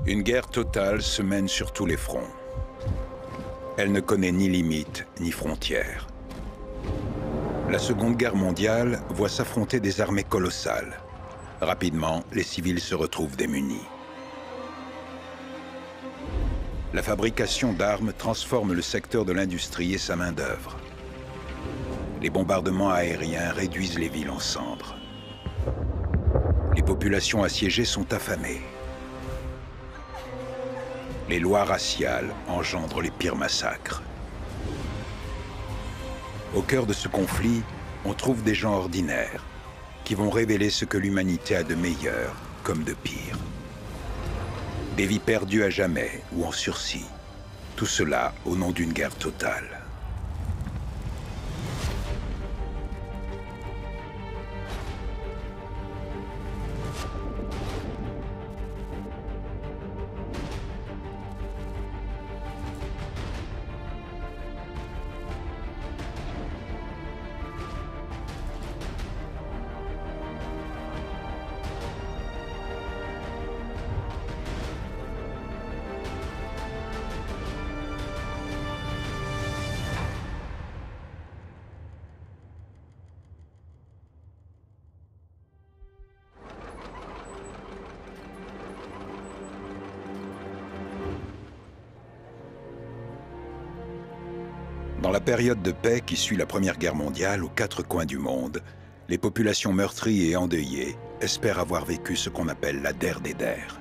Une guerre totale se mène sur tous les fronts. Elle ne connaît ni limites ni frontières. La Seconde Guerre mondiale voit s'affronter des armées colossales. Rapidement, les civils se retrouvent démunis. La fabrication d'armes transforme le secteur de l'industrie et sa main-d'œuvre. Les bombardements aériens réduisent les villes en cendres. Les populations assiégées sont affamées. Les lois raciales engendrent les pires massacres. Au cœur de ce conflit, on trouve des gens ordinaires qui vont révéler ce que l'humanité a de meilleur comme de pire. Des vies perdues à jamais ou en sursis. Tout cela au nom d'une guerre totale. Dans la période de paix qui suit la Première Guerre mondiale aux quatre coins du monde, les populations meurtries et endeuillées espèrent avoir vécu ce qu'on appelle la der des der.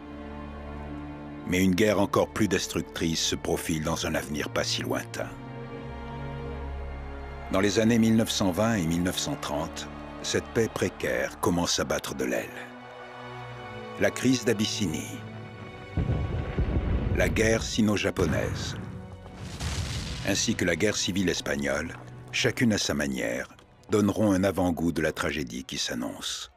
Mais une guerre encore plus destructrice se profile dans un avenir pas si lointain. Dans les années 1920 et 1930, cette paix précaire commence à battre de l'aile. La crise d'Abyssinie, la guerre sino-japonaise, ainsi que la guerre civile espagnole, chacune à sa manière, donneront un avant-goût de la tragédie qui s'annonce.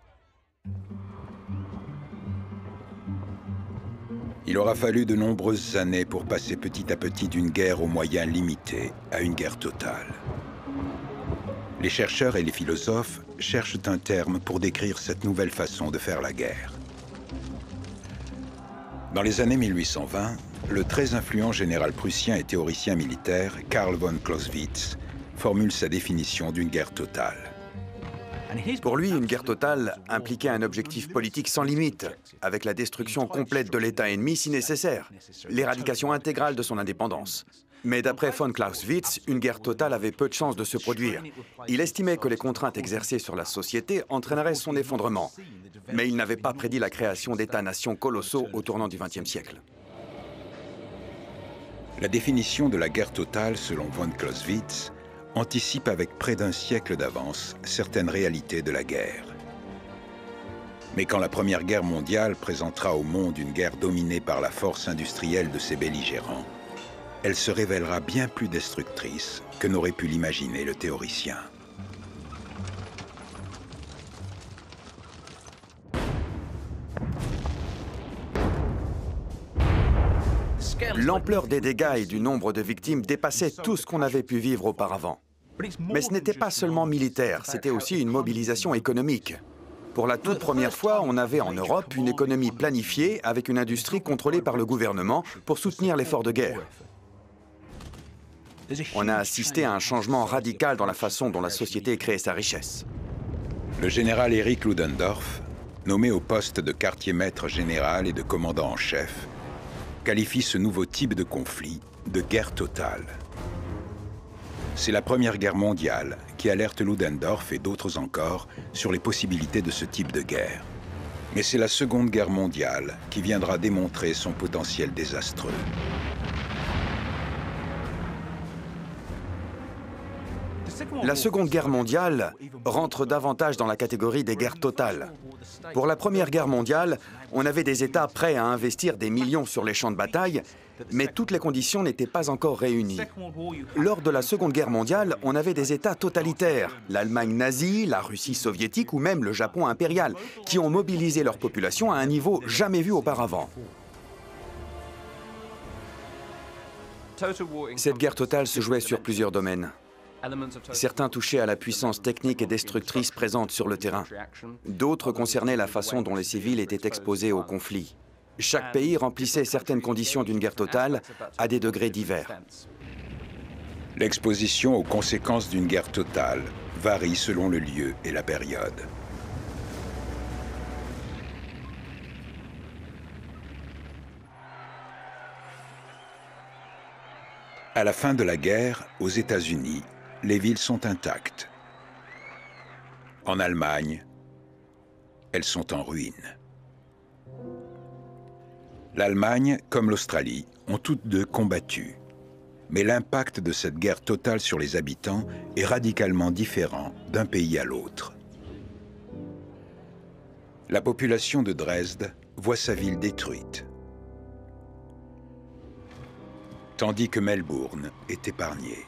Il aura fallu de nombreuses années pour passer petit à petit d'une guerre aux moyens limités à une guerre totale. Les chercheurs et les philosophes cherchent un terme pour décrire cette nouvelle façon de faire la guerre. Dans les années 1820, le très influent général prussien et théoricien militaire Karl von Clausewitz formule sa définition d'une guerre totale. Pour lui, une guerre totale impliquait un objectif politique sans limite, avec la destruction complète de l'État ennemi si nécessaire, l'éradication intégrale de son indépendance. Mais d'après von Clausewitz, une guerre totale avait peu de chances de se produire. Il estimait que les contraintes exercées sur la société entraîneraient son effondrement. Mais il n'avait pas prédit la création d'États-nations colossaux au tournant du XXe siècle. La définition de la guerre totale, selon von Clausewitz, anticipe avec près d'un siècle d'avance certaines réalités de la guerre. Mais quand la Première Guerre mondiale présentera au monde une guerre dominée par la force industrielle de ses belligérants, elle se révélera bien plus destructrice que n'aurait pu l'imaginer le théoricien. L'ampleur des dégâts et du nombre de victimes dépassait tout ce qu'on avait pu vivre auparavant. Mais ce n'était pas seulement militaire, c'était aussi une mobilisation économique. Pour la toute première fois, on avait en Europe une économie planifiée avec une industrie contrôlée par le gouvernement pour soutenir l'effort de guerre. On a assisté à un changement radical dans la façon dont la société créait sa richesse. Le général Erich Ludendorff, nommé au poste de quartier-maître général et de commandant en chef, qualifie ce nouveau type de conflit de guerre totale. C'est la Première Guerre mondiale qui alerte Ludendorff et d'autres encore sur les possibilités de ce type de guerre. Mais c'est la Seconde Guerre mondiale qui viendra démontrer son potentiel désastreux. La Seconde Guerre mondiale rentre davantage dans la catégorie des guerres totales. Pour la Première Guerre mondiale, on avait des États prêts à investir des millions sur les champs de bataille, mais toutes les conditions n'étaient pas encore réunies. Lors de la Seconde Guerre mondiale, on avait des États totalitaires, l'Allemagne nazie, la Russie soviétique ou même le Japon impérial, qui ont mobilisé leur population à un niveau jamais vu auparavant. Cette guerre totale se jouait sur plusieurs domaines. Certains touchaient à la puissance technique et destructrice présente sur le terrain. D'autres concernaient la façon dont les civils étaient exposés au conflit. Chaque pays remplissait certaines conditions d'une guerre totale à des degrés divers. L'exposition aux conséquences d'une guerre totale varie selon le lieu et la période. À la fin de la guerre, aux États-Unis, les villes sont intactes. En Allemagne, elles sont en ruine. L'Allemagne, comme l'Australie, ont toutes deux combattu. Mais l'impact de cette guerre totale sur les habitants est radicalement différent d'un pays à l'autre. La population de Dresde voit sa ville détruite, tandis que Melbourne est épargné.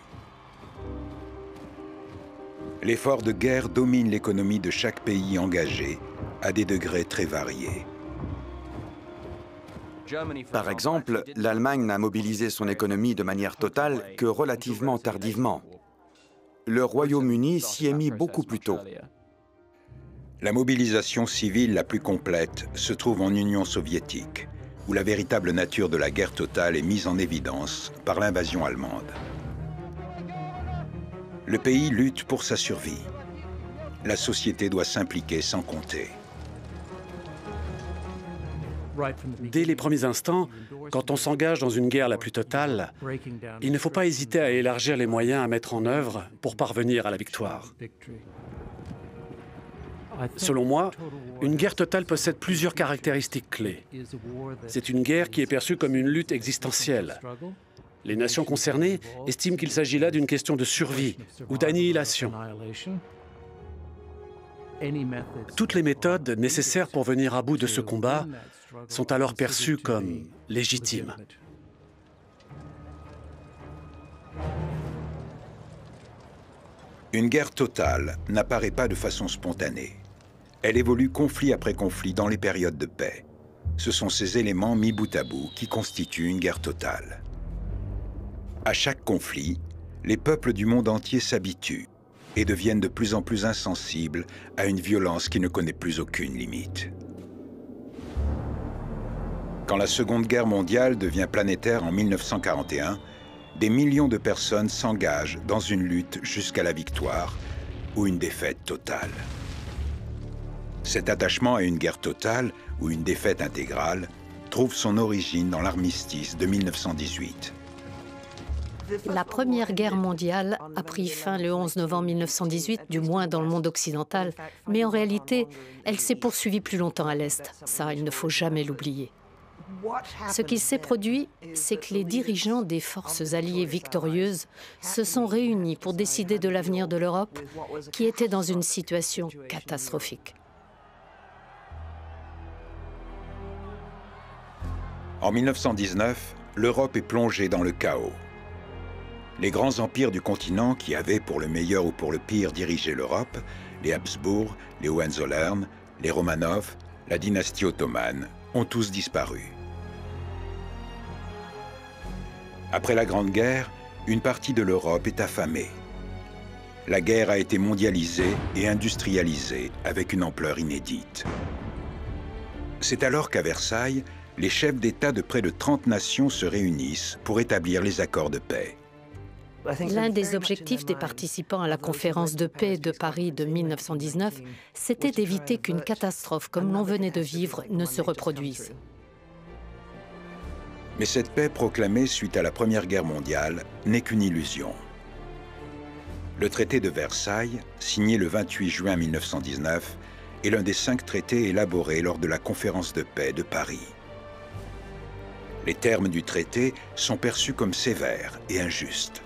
L'effort de guerre domine l'économie de chaque pays engagé à des degrés très variés. Par exemple, l'Allemagne n'a mobilisé son économie de manière totale que relativement tardivement. Le Royaume-Uni s'y est mis beaucoup plus tôt. La mobilisation civile la plus complète se trouve en Union soviétique, où la véritable nature de la guerre totale est mise en évidence par l'invasion allemande. Le pays lutte pour sa survie. La société doit s'impliquer sans compter. Dès les premiers instants, quand on s'engage dans une guerre la plus totale, il ne faut pas hésiter à élargir les moyens à mettre en œuvre pour parvenir à la victoire. Selon moi, une guerre totale possède plusieurs caractéristiques clés. C'est une guerre qui est perçue comme une lutte existentielle. Les nations concernées estiment qu'il s'agit là d'une question de survie ou d'annihilation. Toutes les méthodes nécessaires pour venir à bout de ce combat sont alors perçues comme légitimes. Une guerre totale n'apparaît pas de façon spontanée. Elle évolue conflit après conflit dans les périodes de paix. Ce sont ces éléments mis bout à bout qui constituent une guerre totale. À chaque conflit, les peuples du monde entier s'habituent et deviennent de plus en plus insensibles à une violence qui ne connaît plus aucune limite. Quand la Seconde Guerre mondiale devient planétaire en 1941, des millions de personnes s'engagent dans une lutte jusqu'à la victoire ou une défaite totale. Cet attachement à une guerre totale ou une défaite intégrale trouve son origine dans l'armistice de 1918. La Première Guerre mondiale a pris fin le 11 novembre 1918, du moins dans le monde occidental, mais en réalité, elle s'est poursuivie plus longtemps à l'Est. Ça, il ne faut jamais l'oublier. Ce qui s'est produit, c'est que les dirigeants des forces alliées victorieuses se sont réunis pour décider de l'avenir de l'Europe, qui était dans une situation catastrophique. En 1919, l'Europe est plongée dans le chaos. Les grands empires du continent qui avaient, pour le meilleur ou pour le pire, dirigé l'Europe, les Habsbourg, les Hohenzollern, les Romanov, la dynastie ottomane, ont tous disparu. Après la Grande Guerre, une partie de l'Europe est affamée. La guerre a été mondialisée et industrialisée avec une ampleur inédite. C'est alors qu'à Versailles, les chefs d'État de près de 30 nations se réunissent pour établir les accords de paix. L'un des objectifs des participants à la conférence de paix de Paris de 1919, c'était d'éviter qu'une catastrophe comme l'on venait de vivre ne se reproduise. Mais cette paix proclamée suite à la Première Guerre mondiale n'est qu'une illusion. Le traité de Versailles, signé le 28 juin 1919, est l'un des 5 traités élaborés lors de la conférence de paix de Paris. Les termes du traité sont perçus comme sévères et injustes.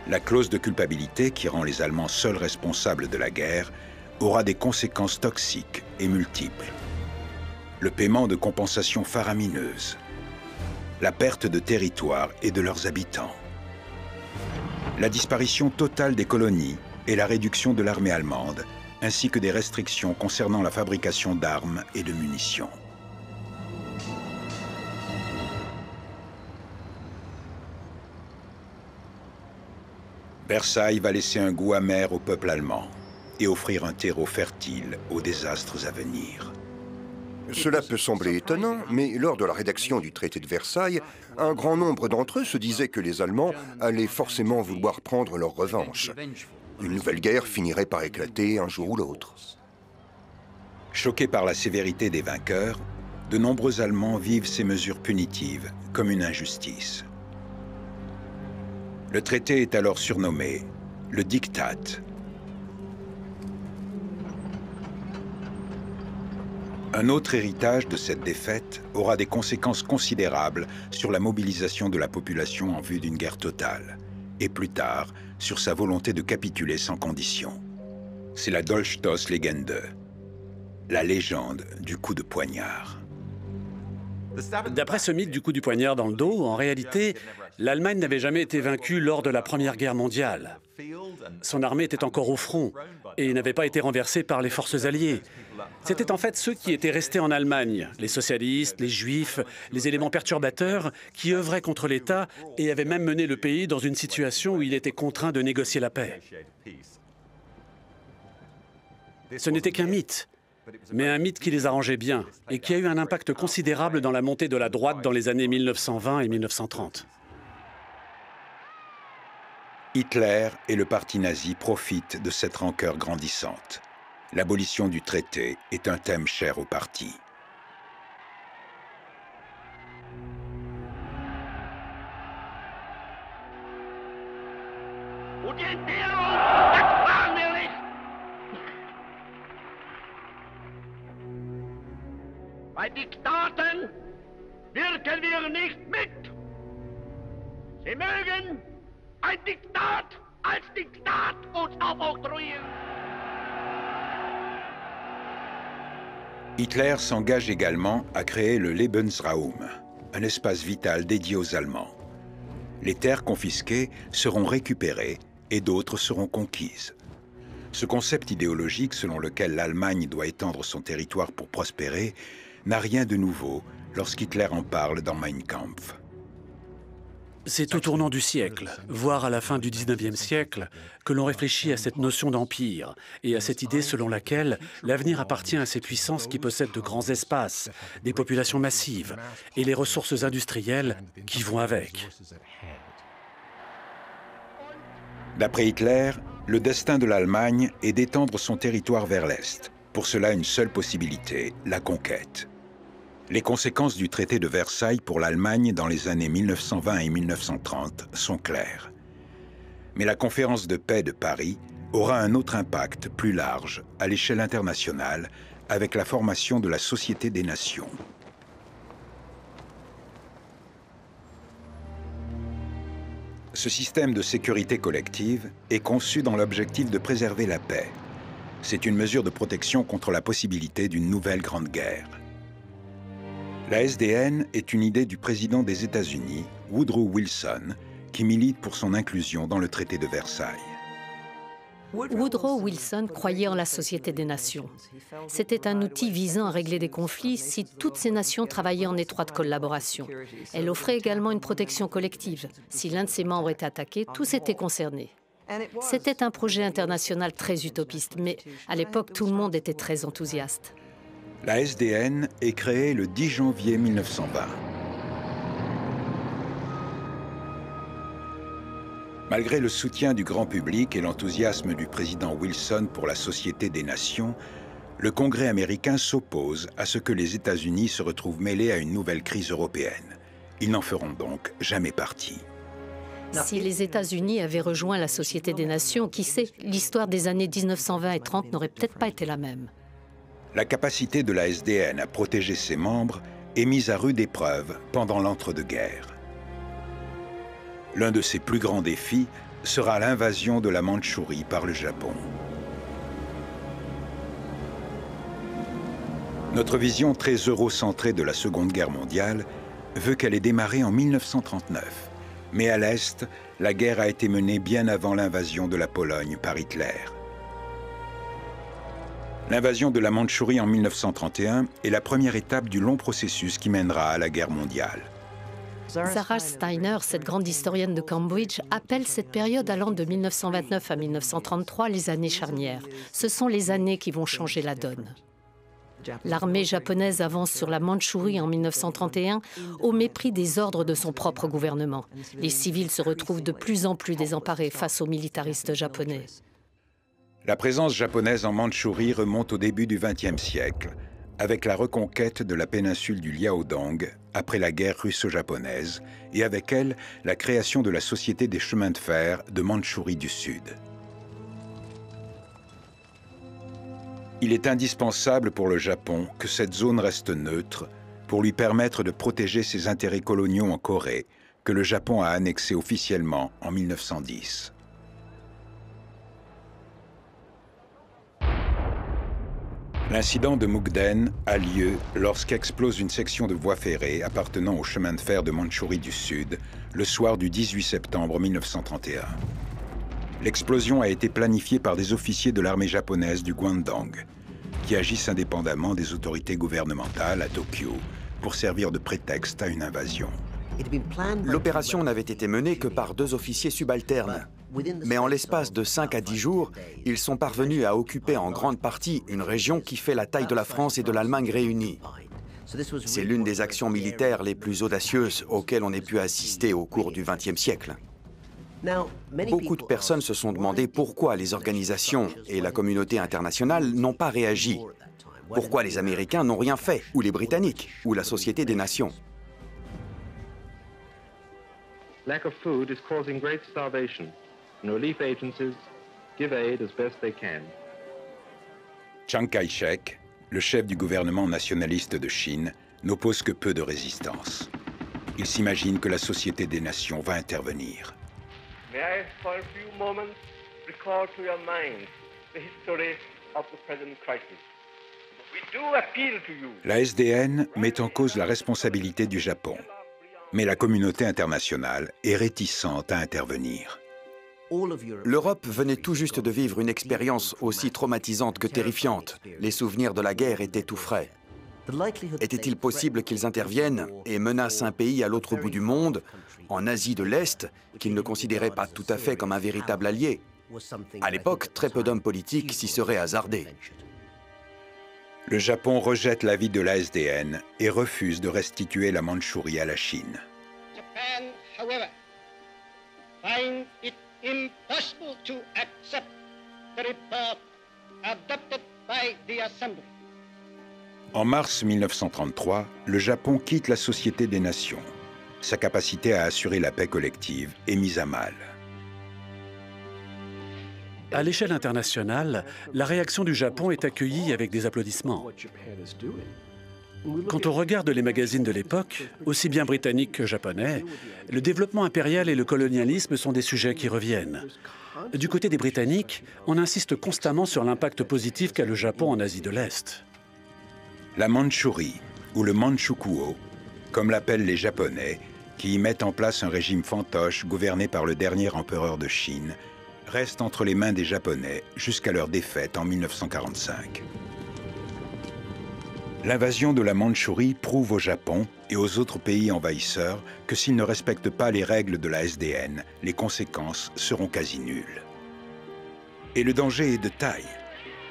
La clause de culpabilité, qui rend les Allemands seuls responsables de la guerre, aura des conséquences toxiques et multiples. Le paiement de compensations faramineuses, la perte de territoire et de leurs habitants, la disparition totale des colonies et la réduction de l'armée allemande, ainsi que des restrictions concernant la fabrication d'armes et de munitions. Versailles va laisser un goût amer au peuple allemand et offrir un terreau fertile aux désastres à venir. Cela peut sembler étonnant, mais lors de la rédaction du traité de Versailles, un grand nombre d'entre eux se disaient que les Allemands allaient forcément vouloir prendre leur revanche. Une nouvelle guerre finirait par éclater un jour ou l'autre. Choqués par la sévérité des vainqueurs, de nombreux Allemands vivent ces mesures punitives comme une injustice. Le traité est alors surnommé le Diktat. Un autre héritage de cette défaite aura des conséquences considérables sur la mobilisation de la population en vue d'une guerre totale, et plus tard, sur sa volonté de capituler sans condition. C'est la Dolchstoßlegende, la légende du coup de poignard. D'après ce mythe du coup du poignard dans le dos, en réalité, l'Allemagne n'avait jamais été vaincue lors de la Première Guerre mondiale. Son armée était encore au front et n'avait pas été renversée par les forces alliées. C'était en fait ceux qui étaient restés en Allemagne, les socialistes, les juifs, les éléments perturbateurs, qui œuvraient contre l'État et avaient même mené le pays dans une situation où il était contraint de négocier la paix. Ce n'était qu'un mythe, mais un mythe qui les arrangeait bien et qui a eu un impact considérable dans la montée de la droite dans les années 1920 et 1930. Hitler et le parti nazi profitent de cette rancœur grandissante. L'abolition du traité est un thème cher au parti. Bei Diktaten wirken wir nicht mit. Sie mögen ein Diktat als Diktat uns aufoktroyieren. Hitler s'engage également à créer le Lebensraum, un espace vital dédié aux Allemands. Les terres confisquées seront récupérées et d'autres seront conquises. Ce concept idéologique selon lequel l'Allemagne doit étendre son territoire pour prospérer n'a rien de nouveau lorsqu'Hitler en parle dans Mein Kampf. C'est au tournant du siècle, voire à la fin du 19e siècle, que l'on réfléchit à cette notion d'empire et à cette idée selon laquelle l'avenir appartient à ces puissances qui possèdent de grands espaces, des populations massives et les ressources industrielles qui vont avec. D'après Hitler, le destin de l'Allemagne est d'étendre son territoire vers l'Est. Pour cela, une seule possibilité, la conquête. Les conséquences du traité de Versailles pour l'Allemagne dans les années 1920 et 1930 sont claires. Mais la conférence de paix de Paris aura un autre impact plus large à l'échelle internationale avec la formation de la Société des Nations. Ce système de sécurité collective est conçu dans l'objectif de préserver la paix. C'est une mesure de protection contre la possibilité d'une nouvelle grande guerre. La SDN est une idée du président des États-Unis, Woodrow Wilson, qui milite pour son inclusion dans le traité de Versailles. Woodrow Wilson croyait en la Société des Nations. C'était un outil visant à régler des conflits si toutes ces nations travaillaient en étroite collaboration. Elle offrait également une protection collective. Si l'un de ses membres était attaqué, tous étaient concernés. C'était un projet international très utopiste, mais à l'époque, tout le monde était très enthousiaste. La SDN est créée le 10 janvier 1920. Malgré le soutien du grand public et l'enthousiasme du président Wilson pour la Société des Nations, le Congrès américain s'oppose à ce que les États-Unis se retrouvent mêlés à une nouvelle crise européenne. Ils n'en feront donc jamais partie. Si les États-Unis avaient rejoint la Société des Nations, qui sait, l'histoire des années 1920 et 30 n'aurait peut-être pas été la même. La capacité de la SDN à protéger ses membres est mise à rude épreuve pendant l'entre-deux-guerres. L'un de ses plus grands défis sera l'invasion de la Mandchourie par le Japon. Notre vision très eurocentrée de la Seconde Guerre mondiale veut qu'elle ait démarré en 1939. Mais à l'Est, la guerre a été menée bien avant l'invasion de la Pologne par Hitler. L'invasion de la Mandchourie en 1931 est la première étape du long processus qui mènera à la guerre mondiale. Sarah Steiner, cette grande historienne de Cambridge, appelle cette période allant de 1929 à 1933 les années charnières. Ce sont les années qui vont changer la donne. L'armée japonaise avance sur la Mandchourie en 1931 au mépris des ordres de son propre gouvernement. Les civils se retrouvent de plus en plus désemparés face aux militaristes japonais. La présence japonaise en Mandchourie remonte au début du XXe siècle, avec la reconquête de la péninsule du Liaodong après la guerre russo-japonaise et avec elle la création de la Société des chemins de fer de Mandchourie du Sud. Il est indispensable pour le Japon que cette zone reste neutre pour lui permettre de protéger ses intérêts coloniaux en Corée, que le Japon a annexé officiellement en 1910. L'incident de Mukden a lieu lorsqu'explose une section de voie ferrée appartenant au chemin de fer de Mandchourie du Sud le soir du 18 septembre 1931. L'explosion a été planifiée par des officiers de l'armée japonaise du Guandong, qui agissent indépendamment des autorités gouvernementales à Tokyo pour servir de prétexte à une invasion. L'opération n'avait été menée que par 2 officiers subalternes. Mais en l'espace de 5 à 10 jours, ils sont parvenus à occuper en grande partie une région qui fait la taille de la France et de l'Allemagne réunies. C'est l'une des actions militaires les plus audacieuses auxquelles on ait pu assister au cours du XXe siècle. Beaucoup de personnes se sont demandé pourquoi les organisations et la communauté internationale n'ont pas réagi. Pourquoi les Américains n'ont rien fait, ou les Britanniques, ou la Société des Nations. Lack of food is causing great starvation, and relief agencies give aid as best they can. Chiang Kai-shek, le chef du gouvernement nationaliste de Chine, n'oppose que peu de résistance. Il s'imagine que la Société des Nations va intervenir. May I, for a few moments, recall to your mind the history of the present crisis. We do appeal to you. La SDN met en cause la responsabilité du Japon, mais la communauté internationale est réticente à intervenir. L'Europe venait tout juste de vivre une expérience aussi traumatisante que terrifiante. Les souvenirs de la guerre étaient tout frais. Était-il possible qu'ils interviennent et menacent un pays à l'autre bout du monde, en Asie de l'Est, qu'ils ne considéraient pas tout à fait comme un véritable allié? À l'époque, très peu d'hommes politiques s'y seraient hasardés. Le Japon rejette l'avis de la SDN et refuse de restituer la Mandchourie à la Chine. Japan, however, finds it impossible to accept the report adopted by the Assembly. En mars 1933, le Japon quitte la Société des Nations. Sa capacité à assurer la paix collective est mise à mal. À l'échelle internationale, la réaction du Japon est accueillie avec des applaudissements. Quand on regarde les magazines de l'époque, aussi bien britanniques que japonais, le développement impérial et le colonialisme sont des sujets qui reviennent. Du côté des Britanniques, on insiste constamment sur l'impact positif qu'a le Japon en Asie de l'Est. La Mandchourie, ou le Manchukuo, comme l'appellent les Japonais, qui y mettent en place un régime fantoche gouverné par le dernier empereur de Chine, reste entre les mains des Japonais jusqu'à leur défaite en 1945. L'invasion de la Mandchourie prouve au Japon et aux autres pays envahisseurs que s'ils ne respectent pas les règles de la SDN, les conséquences seront quasi nulles. Et le danger est de taille,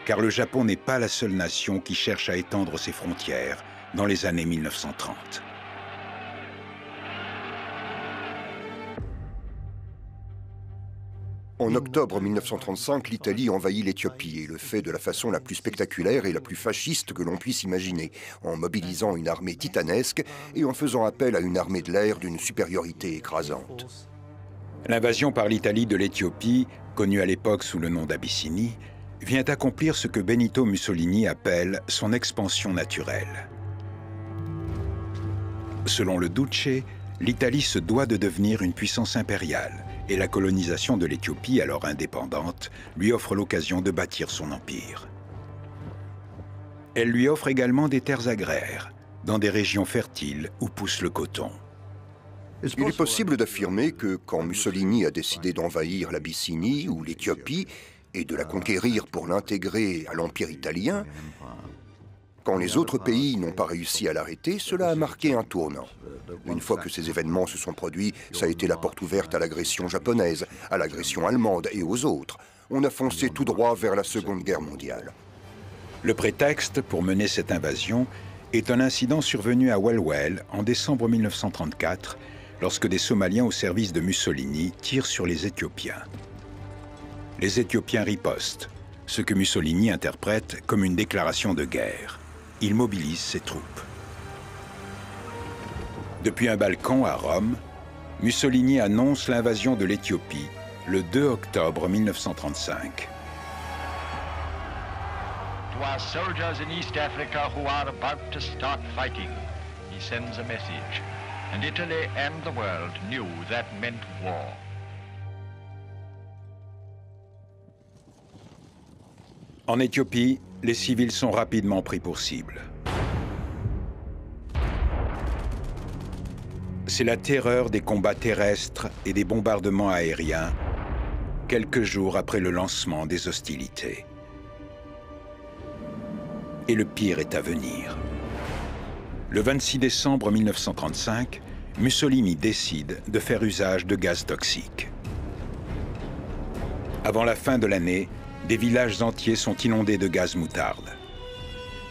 car le Japon n'est pas la seule nation qui cherche à étendre ses frontières dans les années 1930. En octobre 1935, l'Italie envahit l'Éthiopie et le fait de la façon la plus spectaculaire et la plus fasciste que l'on puisse imaginer, en mobilisant une armée titanesque et en faisant appel à une armée de l'air d'une supériorité écrasante. L'invasion par l'Italie de l'Éthiopie, connue à l'époque sous le nom d'Abyssinie, vient accomplir ce que Benito Mussolini appelle son expansion naturelle. Selon le Duce, l'Italie se doit de devenir une puissance impériale, et la colonisation de l'Éthiopie, alors indépendante, lui offre l'occasion de bâtir son empire. Elle lui offre également des terres agraires, dans des régions fertiles où pousse le coton. Il est possible d'affirmer que quand Mussolini a décidé d'envahir l'Abyssinie ou l'Éthiopie et de la conquérir pour l'intégrer à l'Empire italien, quand les autres pays n'ont pas réussi à l'arrêter, cela a marqué un tournant. Une fois que ces événements se sont produits, ça a été la porte ouverte à l'agression japonaise, à l'agression allemande et aux autres. On a foncé tout droit vers la Seconde Guerre mondiale. Le prétexte pour mener cette invasion est un incident survenu à Welwel en décembre 1934, lorsque des Somaliens au service de Mussolini tirent sur les Éthiopiens. Les Éthiopiens ripostent, ce que Mussolini interprète comme une déclaration de guerre. Il mobilise ses troupes. Depuis un balcon à Rome, Mussolini annonce l'invasion de l'Éthiopie le 2 octobre 1935. To our soldiers in East Africa who are about to start fighting, he sends a message. And Italy and the world knew that meant war. En Éthiopie, les civils sont rapidement pris pour cible. C'est la terreur des combats terrestres et des bombardements aériens, quelques jours après le lancement des hostilités. Et le pire est à venir. Le 26 décembre 1935, Mussolini décide de faire usage de gaz toxiques. Avant la fin de l'année, des villages entiers sont inondés de gaz moutarde.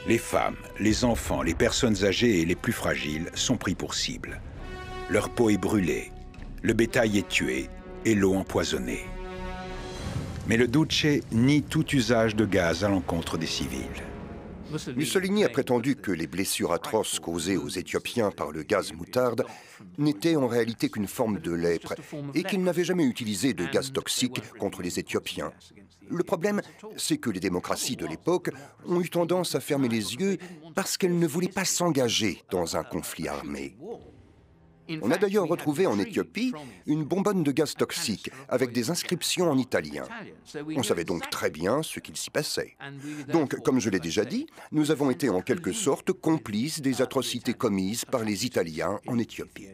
Les femmes, les enfants, les personnes âgées et les plus fragiles sont pris pour cible. Leur peau est brûlée, le bétail est tué et l'eau empoisonnée. Mais le Duce nie tout usage de gaz à l'encontre des civils. Mussolini a prétendu que les blessures atroces causées aux Éthiopiens par le gaz moutarde n'étaient en réalité qu'une forme de lèpre et qu'il n'avait jamais utilisé de gaz toxique contre les Éthiopiens. Le problème, c'est que les démocraties de l'époque ont eu tendance à fermer les yeux parce qu'elles ne voulaient pas s'engager dans un conflit armé. On a d'ailleurs retrouvé en Éthiopie une bonbonne de gaz toxique avec des inscriptions en italien. On savait donc très bien ce qu'il s'y passait. Donc, comme je l'ai déjà dit, nous avons été en quelque sorte complices des atrocités commises par les Italiens en Éthiopie.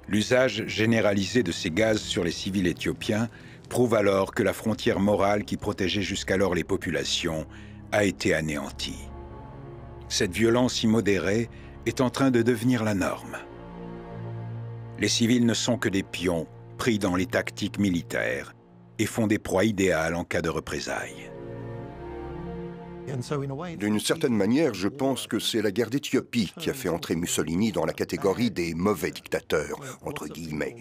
L'usage généralisé de ces gaz sur les civils éthiopiens prouve alors que la frontière morale qui protégeait jusqu'alors les populations a été anéantie. Cette violence immodérée est en train de devenir la norme. Les civils ne sont que des pions pris dans les tactiques militaires et font des proies idéales en cas de représailles. D'une certaine manière, je pense que c'est la guerre d'Éthiopie qui a fait entrer Mussolini dans la catégorie des mauvais dictateurs, entre guillemets.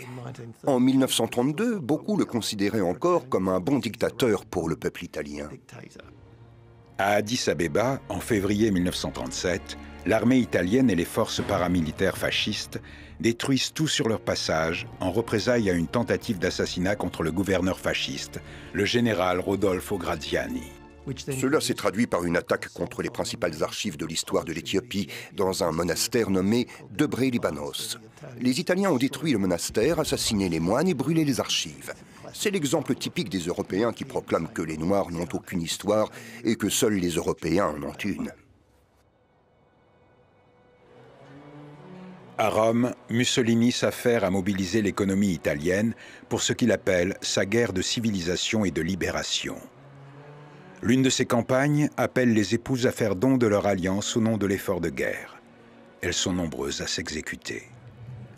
En 1932, beaucoup le considéraient encore comme un bon dictateur pour le peuple italien. À Addis Abeba, en février 1937, l'armée italienne et les forces paramilitaires fascistes détruisent tout sur leur passage en représailles à une tentative d'assassinat contre le gouverneur fasciste, le général Rodolfo Graziani. Cela s'est traduit par une attaque contre les principales archives de l'histoire de l'Éthiopie dans un monastère nommé Debre Libanos. Les Italiens ont détruit le monastère, assassiné les moines et brûlé les archives. C'est l'exemple typique des Européens qui proclament que les Noirs n'ont aucune histoire et que seuls les Européens en ont une. À Rome, Mussolini s'affaire à mobiliser l'économie italienne pour ce qu'il appelle sa guerre de civilisation et de libération. L'une de ses campagnes appelle les épouses à faire don de leur alliance au nom de l'effort de guerre. Elles sont nombreuses à s'exécuter.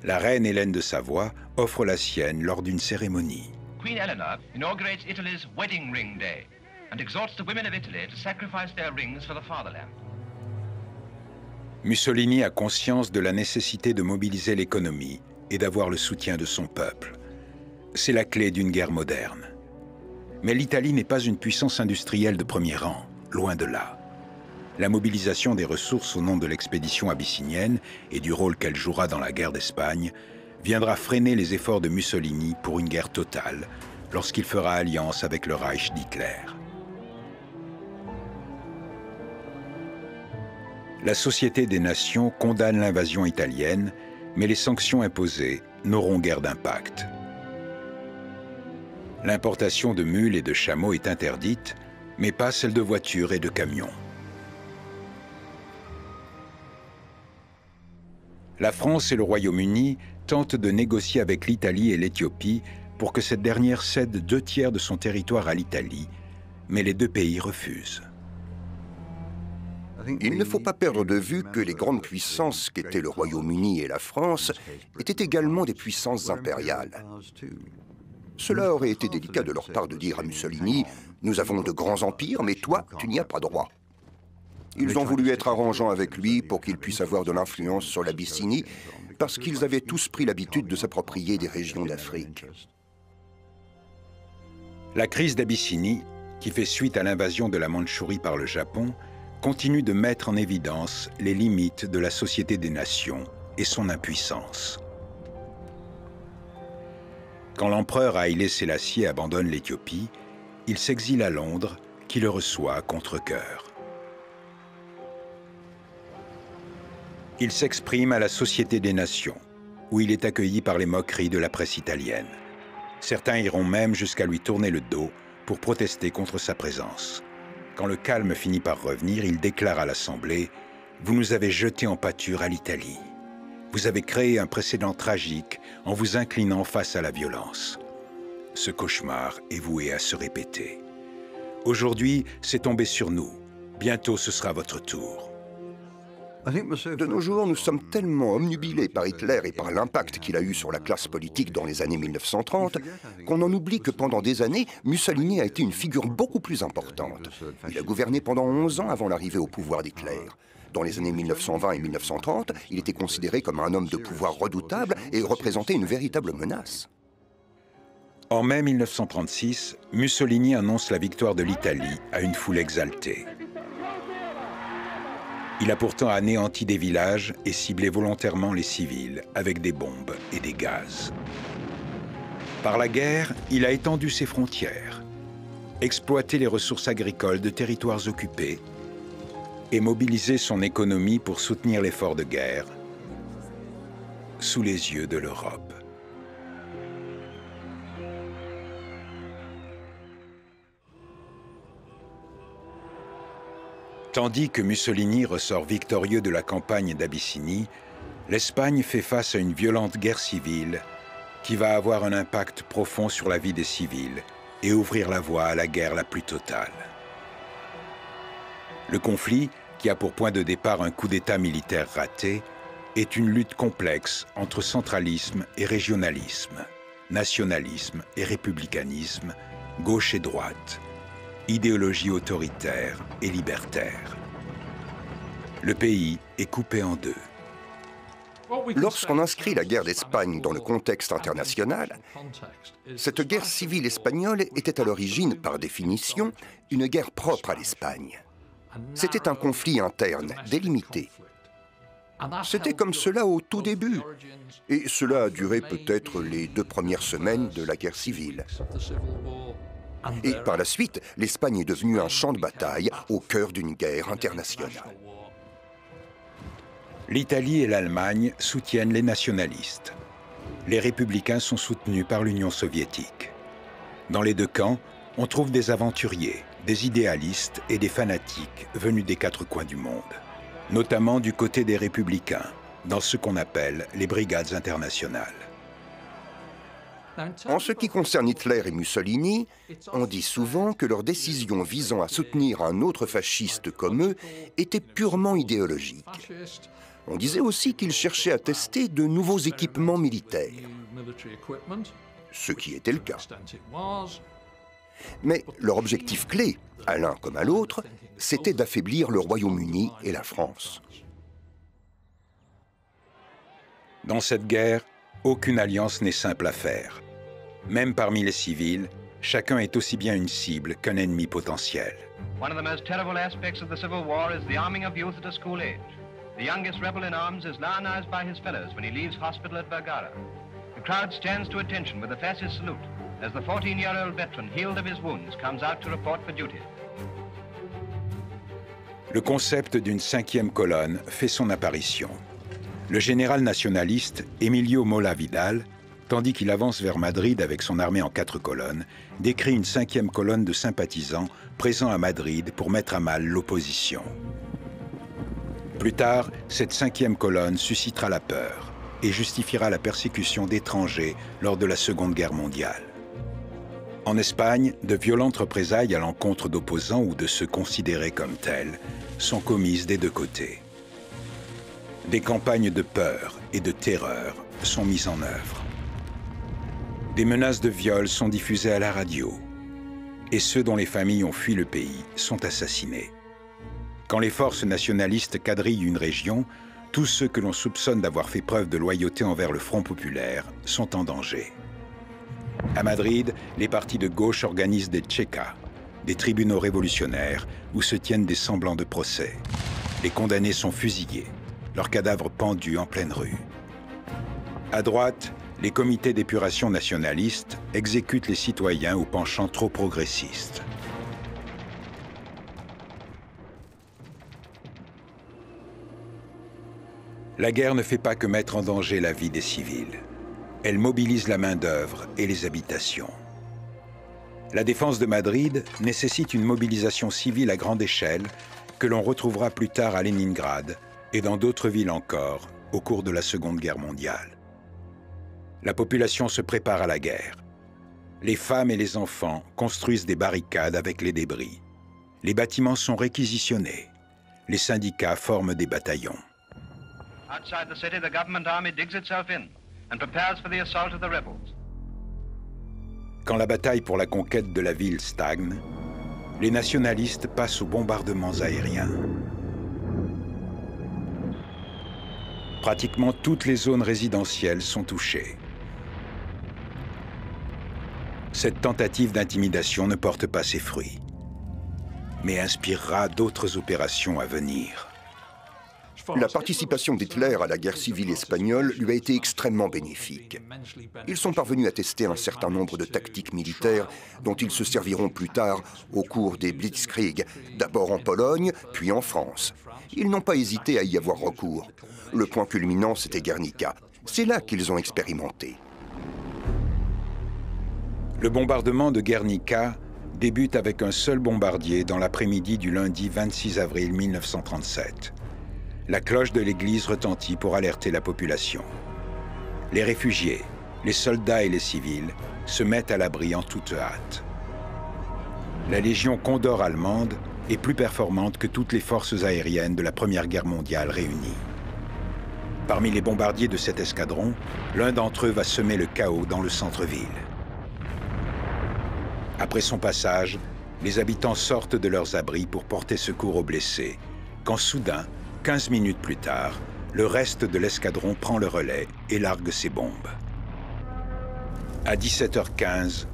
La reine Hélène de Savoie offre la sienne lors d'une cérémonie. Queen Eleanor inaugurates Italy's wedding ring day and exhorts the women of Italy to sacrifice their rings for the fatherland. Mussolini a conscience de la nécessité de mobiliser l'économie et d'avoir le soutien de son peuple. C'est la clé d'une guerre moderne. Mais l'Italie n'est pas une puissance industrielle de premier rang, loin de là. La mobilisation des ressources au nom de l'expédition abyssinienne et du rôle qu'elle jouera dans la guerre d'Espagne viendra freiner les efforts de Mussolini pour une guerre totale lorsqu'il fera alliance avec le Reich d'Hitler. La Société des Nations condamne l'invasion italienne, mais les sanctions imposées n'auront guère d'impact. L'importation de mules et de chameaux est interdite, mais pas celle de voitures et de camions. La France et le Royaume-Uni tentent de négocier avec l'Italie et l'Éthiopie pour que cette dernière cède 2/3 de son territoire à l'Italie, mais les deux pays refusent. Il ne faut pas perdre de vue que les grandes puissances qu'étaient le Royaume-Uni et la France étaient également des puissances impériales. Cela aurait été délicat de leur part de dire à Mussolini « Nous avons de grands empires, mais toi, tu n'y as pas droit ». Ils ont voulu être arrangeants avec lui pour qu'il puisse avoir de l'influence sur l'Abyssinie, parce qu'ils avaient tous pris l'habitude de s'approprier des régions d'Afrique. La crise d'Abyssinie, qui fait suite à l'invasion de la Mandchourie par le Japon, continue de mettre en évidence les limites de la Société des Nations et son impuissance. Quand l'empereur Haïlé Sélassié abandonne l'Éthiopie, il s'exile à Londres, qui le reçoit à contre-cœur. Il s'exprime à la Société des Nations, où il est accueilli par les moqueries de la presse italienne. Certains iront même jusqu'à lui tourner le dos pour protester contre sa présence. Quand le calme finit par revenir, il déclare à l'Assemblée « Vous nous avez jetés en pâture à l'Italie. Vous avez créé un précédent tragique en vous inclinant face à la violence. Ce cauchemar est voué à se répéter. Aujourd'hui, c'est tombé sur nous. Bientôt, ce sera votre tour. » De nos jours, nous sommes tellement omnubilés par Hitler et par l'impact qu'il a eu sur la classe politique dans les années 1930 qu'on en oublie que pendant des années, Mussolini a été une figure beaucoup plus importante. Il a gouverné pendant 11 ans avant l'arrivée au pouvoir d'Hitler. Dans les années 1920 et 1930, il était considéré comme un homme de pouvoir redoutable et représentait une véritable menace. En mai 1936, Mussolini annonce la victoire de l'Italie à une foule exaltée. Il a pourtant anéanti des villages et ciblé volontairement les civils avec des bombes et des gaz. Par la guerre, il a étendu ses frontières, exploité les ressources agricoles de territoires occupés et mobilisé son économie pour soutenir l'effort de guerre sous les yeux de l'Europe. Tandis que Mussolini ressort victorieux de la campagne d'Abyssinie, l'Espagne fait face à une violente guerre civile qui va avoir un impact profond sur la vie des civils et ouvrir la voie à la guerre la plus totale. Le conflit, qui a pour point de départ un coup d'État militaire raté, est une lutte complexe entre centralisme et régionalisme, nationalisme et républicanisme, gauche et droite, idéologie autoritaire et libertaire. Le pays est coupé en deux. Lorsqu'on inscrit la guerre d'Espagne dans le contexte international, cette guerre civile espagnole était à l'origine, par définition, une guerre propre à l'Espagne. C'était un conflit interne, délimité. C'était comme cela au tout début, et cela a duré peut-être les 2 premières semaines de la guerre civile. Et par la suite, l'Espagne est devenue un champ de bataille au cœur d'une guerre internationale. L'Italie et l'Allemagne soutiennent les nationalistes. Les républicains sont soutenus par l'Union soviétique. Dans les 2 camps, on trouve des aventuriers, des idéalistes et des fanatiques venus des 4 coins du monde, notamment du côté des républicains, dans ce qu'on appelle les brigades internationales. En ce qui concerne Hitler et Mussolini, on dit souvent que leurs décisions visant à soutenir un autre fasciste comme eux étaient purement idéologiques. On disait aussi qu'ils cherchaient à tester de nouveaux équipements militaires, ce qui était le cas. Mais leur objectif clé, à l'un comme à l'autre, c'était d'affaiblir le Royaume-Uni et la France. Dans cette guerre, aucune alliance n'est simple à faire. Même parmi les civils, chacun est aussi bien une cible qu'un ennemi potentiel. One of the most terrible aspects of the Civil War is the arming of youth at a school age. The youngest rebel in arms is lionized by his fellows when he leaves hospital at Vergara. The crowd stands to attention with a fascist salute as the 14-year-old veteran, healed of his wounds, comes out to report for duty. Le concept d'une 5e colonne fait son apparition. Le général nationaliste Emilio Mola Vidal, tandis qu'il avance vers Madrid avec son armée en 4 colonnes, décrit une 5e colonne de sympathisants présents à Madrid pour mettre à mal l'opposition. Plus tard, cette 5e colonne suscitera la peur et justifiera la persécution d'étrangers lors de la Seconde Guerre mondiale. En Espagne, de violentes représailles à l'encontre d'opposants ou de ceux considérés comme tels sont commises des 2 côtés. Des campagnes de peur et de terreur sont mises en œuvre. Des menaces de viol sont diffusées à la radio. Et ceux dont les familles ont fui le pays sont assassinés. Quand les forces nationalistes quadrillent une région, tous ceux que l'on soupçonne d'avoir fait preuve de loyauté envers le Front populaire sont en danger. À Madrid, les partis de gauche organisent des tchekas, des tribunaux révolutionnaires où se tiennent des semblants de procès. Les condamnés sont fusillés, leurs cadavres pendus en pleine rue. À droite, les comités d'épuration nationalistes exécutent les citoyens au penchant trop progressiste. La guerre ne fait pas que mettre en danger la vie des civils. Elle mobilise la main-d'œuvre et les habitations. La défense de Madrid nécessite une mobilisation civile à grande échelle que l'on retrouvera plus tard à Leningrad et dans d'autres villes encore au cours de la Seconde Guerre mondiale. La population se prépare à la guerre. Les femmes et les enfants construisent des barricades avec les débris. Les bâtiments sont réquisitionnés. Les syndicats forment des bataillons. Outside the city, the government army digs itself in and prepares for the assault of the rebels. Quand la bataille pour la conquête de la ville stagne, les nationalistes passent aux bombardements aériens. Pratiquement toutes les zones résidentielles sont touchées. Cette tentative d'intimidation ne porte pas ses fruits, mais inspirera d'autres opérations à venir. La participation d'Hitler à la guerre civile espagnole lui a été extrêmement bénéfique. Ils sont parvenus à tester un certain nombre de tactiques militaires dont ils se serviront plus tard au cours des Blitzkrieg, d'abord en Pologne, puis en France. Ils n'ont pas hésité à y avoir recours. Le point culminant, c'était Guernica. C'est là qu'ils ont expérimenté. Le bombardement de Guernica débute avec un seul bombardier dans l'après-midi du lundi 26 avril 1937. La cloche de l'église retentit pour alerter la population. Les réfugiés, les soldats et les civils se mettent à l'abri en toute hâte. La Légion Condor allemande est plus performante que toutes les forces aériennes de la Première Guerre mondiale réunies. Parmi les bombardiers de cet escadron, l'un d'entre eux va semer le chaos dans le centre-ville. Après son passage, les habitants sortent de leurs abris pour porter secours aux blessés, quand soudain, 15 minutes plus tard, le reste de l'escadron prend le relais et largue ses bombes. À 17h15,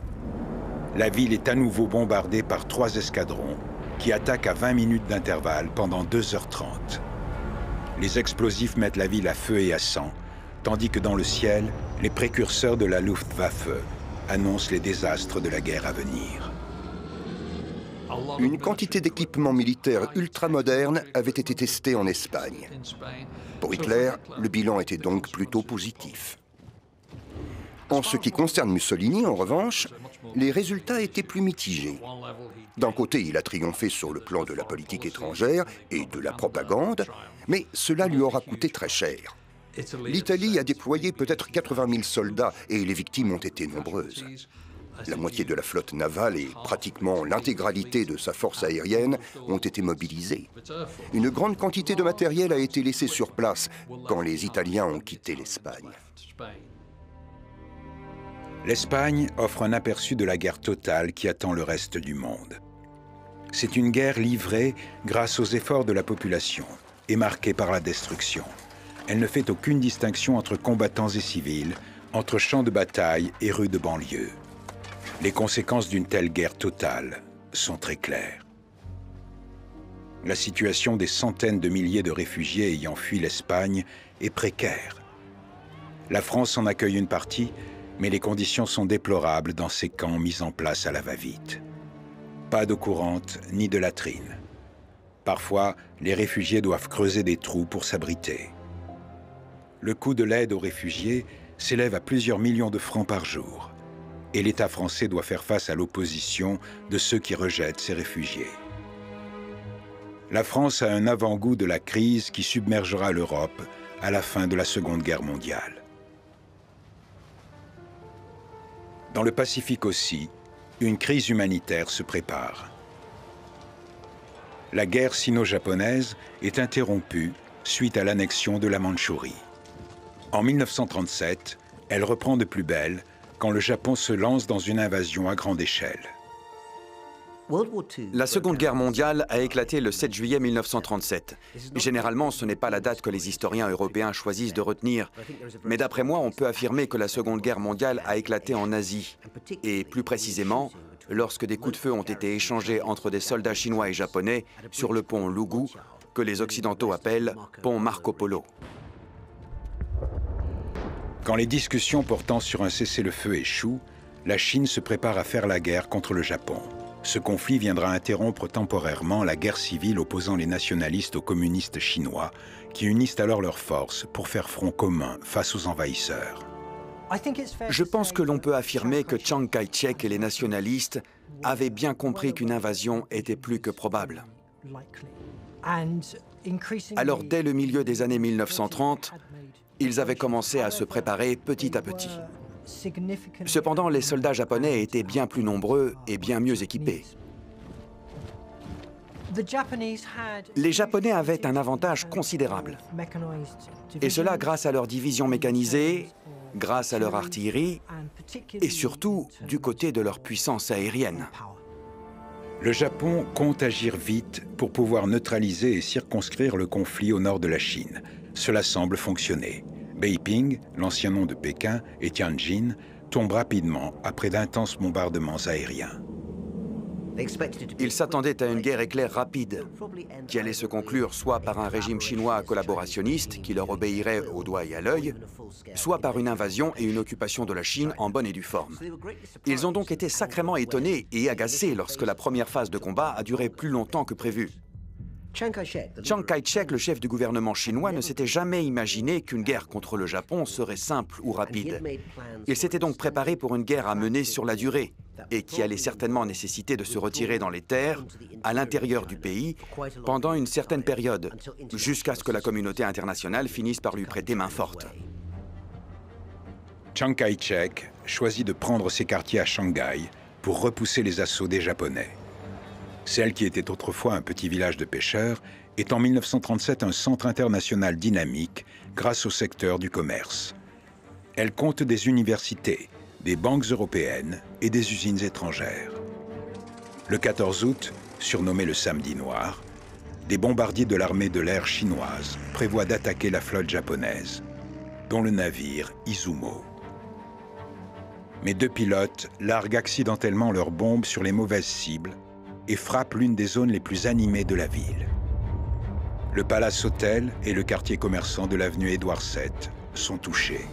la ville est à nouveau bombardée par 3 escadrons qui attaquent à 20 minutes d'intervalle pendant 2h30. Les explosifs mettent la ville à feu et à sang, tandis que dans le ciel, les précurseurs de la Luftwaffe annoncent les désastres de la guerre à venir. Une quantité d'équipements militaires ultramodernes avait été testée en Espagne. Pour Hitler, le bilan était donc plutôt positif. En ce qui concerne Mussolini, en revanche, les résultats étaient plus mitigés. D'un côté, il a triomphé sur le plan de la politique étrangère et de la propagande, mais cela lui aura coûté très cher. L'Italie a déployé peut-être 80 000 soldats et les victimes ont été nombreuses. La moitié de la flotte navale et pratiquement l'intégralité de sa force aérienne ont été mobilisées. Une grande quantité de matériel a été laissée sur place quand les Italiens ont quitté l'Espagne. L'Espagne offre un aperçu de la guerre totale qui attend le reste du monde. C'est une guerre livrée grâce aux efforts de la population et marquée par la destruction. Elle ne fait aucune distinction entre combattants et civils, entre champs de bataille et rues de banlieue. Les conséquences d'une telle guerre totale sont très claires. La situation des centaines de milliers de réfugiés ayant fui l'Espagne est précaire. La France en accueille une partie, mais les conditions sont déplorables dans ces camps mis en place à la va-vite. Pas d'eau courante ni de latrines. Parfois, les réfugiés doivent creuser des trous pour s'abriter. Le coût de l'aide aux réfugiés s'élève à plusieurs millions de francs par jour. Et l'État français doit faire face à l'opposition de ceux qui rejettent ces réfugiés. La France a un avant-goût de la crise qui submergera l'Europe à la fin de la Seconde Guerre mondiale. Dans le Pacifique aussi, une crise humanitaire se prépare. La guerre sino-japonaise est interrompue suite à l'annexion de la Mandchourie. En 1937, elle reprend de plus belle quand le Japon se lance dans une invasion à grande échelle. La Seconde Guerre mondiale a éclaté le 7 juillet 1937. Généralement, ce n'est pas la date que les historiens européens choisissent de retenir. Mais d'après moi, on peut affirmer que la Seconde Guerre mondiale a éclaté en Asie. Et plus précisément, lorsque des coups de feu ont été échangés entre des soldats chinois et japonais sur le pont Lugu, que les Occidentaux appellent pont Marco Polo. Quand les discussions portant sur un cessez-le-feu échouent, la Chine se prépare à faire la guerre contre le Japon. Ce conflit viendra interrompre temporairement la guerre civile opposant les nationalistes aux communistes chinois, qui unissent alors leurs forces pour faire front commun face aux envahisseurs. Je pense que l'on peut affirmer que Chiang Kai-shek et les nationalistes avaient bien compris qu'une invasion était plus que probable. Alors, dès le milieu des années 1930, ils avaient commencé à se préparer petit à petit. Cependant, les soldats japonais étaient bien plus nombreux et bien mieux équipés. Les Japonais avaient un avantage considérable. Et cela grâce à leur division mécanisée, grâce à leur artillerie et surtout du côté de leur puissance aérienne. Le Japon compte agir vite pour pouvoir neutraliser et circonscrire le conflit au nord de la Chine. Cela semble fonctionner. Beiping, l'ancien nom de Pékin, et Tianjin tombent rapidement après d'intenses bombardements aériens. Ils s'attendaient à une guerre éclair rapide, qui allait se conclure soit par un régime chinois collaborationniste qui leur obéirait au doigt et à l'œil, soit par une invasion et une occupation de la Chine en bonne et due forme. Ils ont donc été sacrément étonnés et agacés lorsque la première phase de combat a duré plus longtemps que prévu. Chiang Kai-shek, le chef du gouvernement chinois, ne s'était jamais imaginé qu'une guerre contre le Japon serait simple ou rapide. Il s'était donc préparé pour une guerre à mener sur la durée et qui allait certainement nécessiter de se retirer dans les terres, à l'intérieur du pays, pendant une certaine période, jusqu'à ce que la communauté internationale finisse par lui prêter main forte. Chiang Kai-shek choisit de prendre ses quartiers à Shanghai pour repousser les assauts des Japonais. Celle qui était autrefois un petit village de pêcheurs est en 1937 un centre international dynamique grâce au secteur du commerce. Elle compte des universités, des banques européennes et des usines étrangères. Le 14 août, surnommé le Samedi Noir, des bombardiers de l'armée de l'air chinoise prévoient d'attaquer la flotte japonaise, dont le navire Izumo. Mais deux pilotes larguent accidentellement leurs bombes sur les mauvaises cibles et frappe l'une des zones les plus animées de la ville. Le Palace Hotel et le quartier commerçant de l'avenue Édouard VII sont touchés.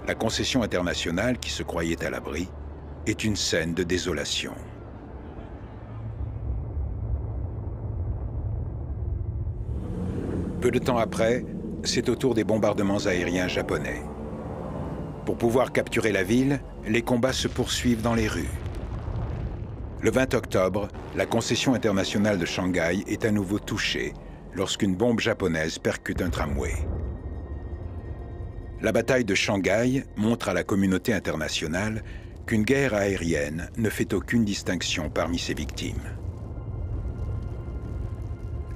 La concession internationale, qui se croyait à l'abri, est une scène de désolation. Peu de temps après, c'est au tour des bombardements aériens japonais. Pour pouvoir capturer la ville, les combats se poursuivent dans les rues. Le 20 octobre, la concession internationale de Shanghai est à nouveau touchée lorsqu'une bombe japonaise percute un tramway. La bataille de Shanghai montre à la communauté internationale qu'une guerre aérienne ne fait aucune distinction parmi ses victimes.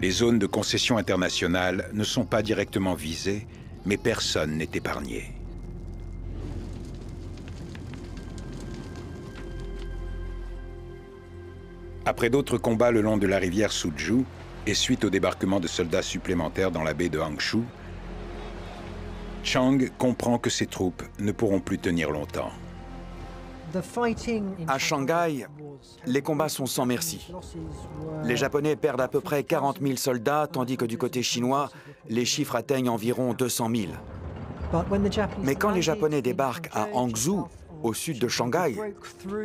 Les zones de concession internationale ne sont pas directement visées, mais personne n'est épargné. Après d'autres combats le long de la rivière Suju et suite au débarquement de soldats supplémentaires dans la baie de Hangshu, Chiang comprend que ses troupes ne pourront plus tenir longtemps. À Shanghai, les combats sont sans merci. Les Japonais perdent à peu près 40 000 soldats, tandis que du côté chinois, les chiffres atteignent environ 200 000. Mais quand les Japonais débarquent à Hangzhou, au sud de Shanghai,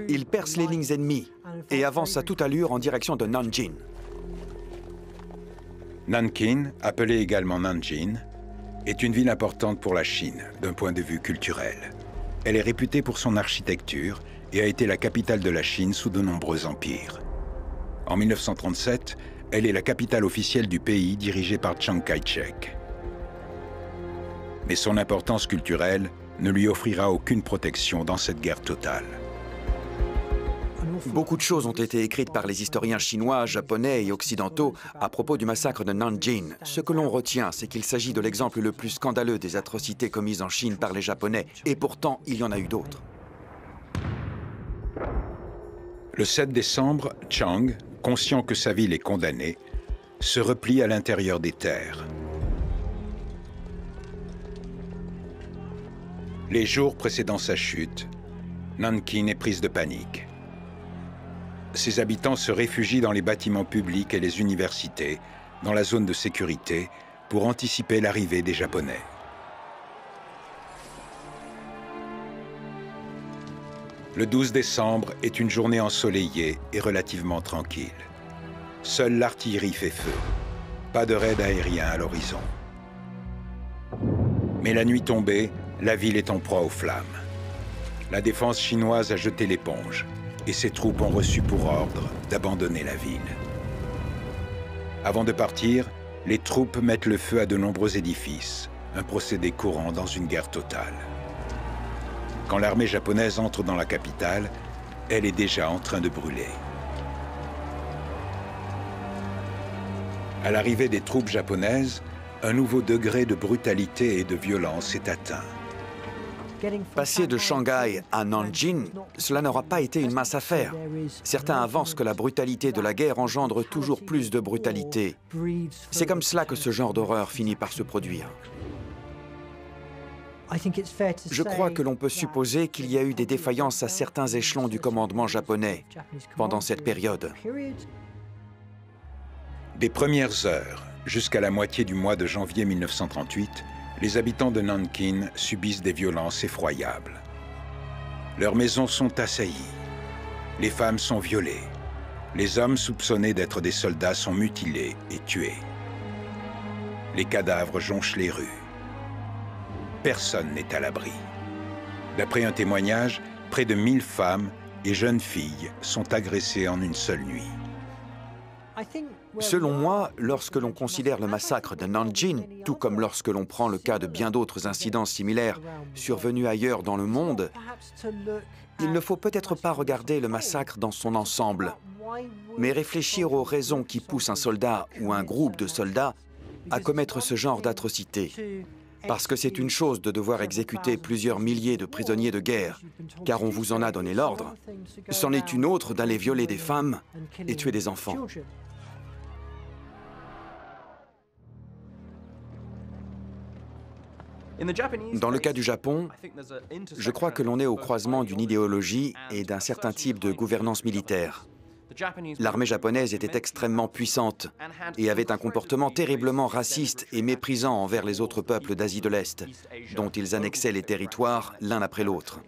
ils percent les lignes ennemies et avancent à toute allure en direction de Nanjing. Nankin, appelée également Nanjing, est une ville importante pour la Chine d'un point de vue culturel. Elle est réputée pour son architecture et a été la capitale de la Chine sous de nombreux empires. En 1937, elle est la capitale officielle du pays dirigée par Chiang Kai-shek. Mais son importance culturelle ne lui offrira aucune protection dans cette guerre totale. Beaucoup de choses ont été écrites par les historiens chinois, japonais et occidentaux à propos du massacre de Nanjing. Ce que l'on retient, c'est qu'il s'agit de l'exemple le plus scandaleux des atrocités commises en Chine par les Japonais. Et pourtant, il y en a eu d'autres. Le 7 décembre, Chiang, conscient que sa ville est condamnée, se replie à l'intérieur des terres. Les jours précédant sa chute, Nankin est prise de panique. Ses habitants se réfugient dans les bâtiments publics et les universités, dans la zone de sécurité, pour anticiper l'arrivée des Japonais. Le 12 décembre est une journée ensoleillée et relativement tranquille. Seule l'artillerie fait feu. Pas de raid aérien à l'horizon. Mais la nuit tombée, la ville est en proie aux flammes. La défense chinoise a jeté l'éponge et ses troupes ont reçu pour ordre d'abandonner la ville. Avant de partir, les troupes mettent le feu à de nombreux édifices, un procédé courant dans une guerre totale. Quand l'armée japonaise entre dans la capitale, elle est déjà en train de brûler. À l'arrivée des troupes japonaises, un nouveau degré de brutalité et de violence est atteint. Passer de Shanghai à Nanjing, cela n'aura pas été une mince affaire. Certains avancent que la brutalité de la guerre engendre toujours plus de brutalité. C'est comme cela que ce genre d'horreur finit par se produire. Je crois que l'on peut supposer qu'il y a eu des défaillances à certains échelons du commandement japonais pendant cette période. Des premières heures jusqu'à la moitié du mois de janvier 1938, les habitants de Nankin subissent des violences effroyables. Leurs maisons sont assaillies. Les femmes sont violées. Les hommes soupçonnés d'être des soldats sont mutilés et tués. Les cadavres jonchent les rues. Personne n'est à l'abri. D'après un témoignage, près de 1000 femmes et jeunes filles sont agressées en une seule nuit. Selon moi, lorsque l'on considère le massacre de Nanjing, tout comme lorsque l'on prend le cas de bien d'autres incidents similaires survenus ailleurs dans le monde, il ne faut peut-être pas regarder le massacre dans son ensemble, mais réfléchir aux raisons qui poussent un soldat ou un groupe de soldats à commettre ce genre d'atrocité. Parce que c'est une chose de devoir exécuter plusieurs milliers de prisonniers de guerre, car on vous en a donné l'ordre. C'en est une autre d'aller violer des femmes et tuer des enfants. Dans le cas du Japon, je crois que l'on est au croisement d'une idéologie et d'un certain type de gouvernance militaire. L'armée japonaise était extrêmement puissante et avait un comportement terriblement raciste et méprisant envers les autres peuples d'Asie de l'Est, dont ils annexaient les territoires l'un après l'autre.